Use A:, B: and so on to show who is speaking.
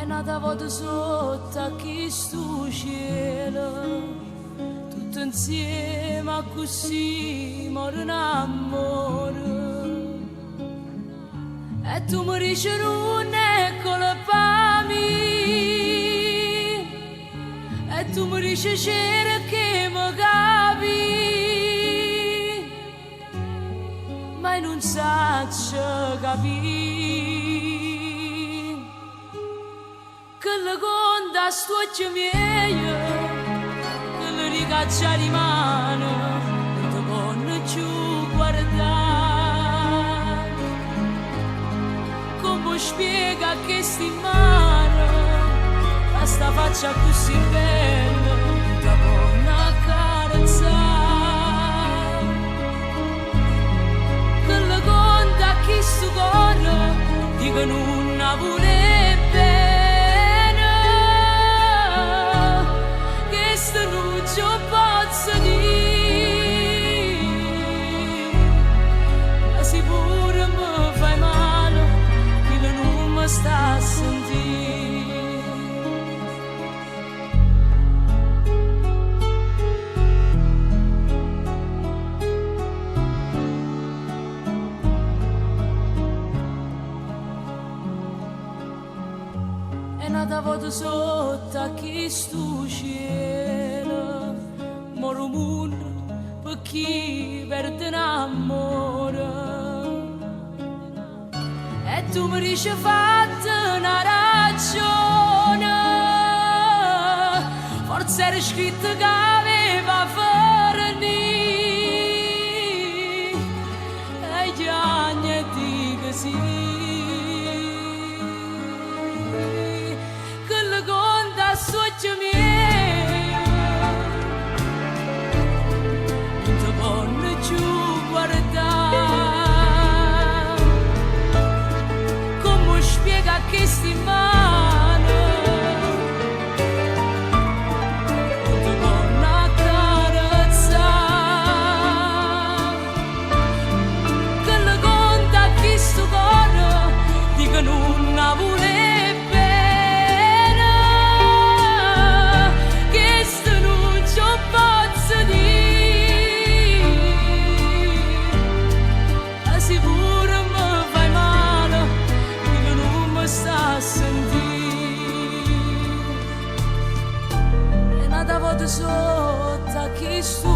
A: è nata volta sotto a questo cielo, tutto insieme a così muore un amore. E tu mi dici non è colpa mia, e tu mi dici c'era che mi capi, ma non saccio capire che le conta stuocci miei, che le ricaccia di mano, non ti ponno più guardare. Come spiega che sti mano, a sta faccia così bella, non ti ponno accarezzare. Che le conta che sto cuore, dico non la vuole bene. Io posso dire, ma se pure mi fai male, che non mi sta a sentire. È nata volta sotto a questo cielo, moro mondo per chi perde un amore. E tu mi dici fatta una ragione, forse era scritto che aveva fornì, e gli anni dico sì, che le conta soggi miei. Come spiega che sti mano, non ti vanno a carezzare, che le conta che sto cuore, dico non la vuole bene, che sto non ci posso dire. Sotto a chi sto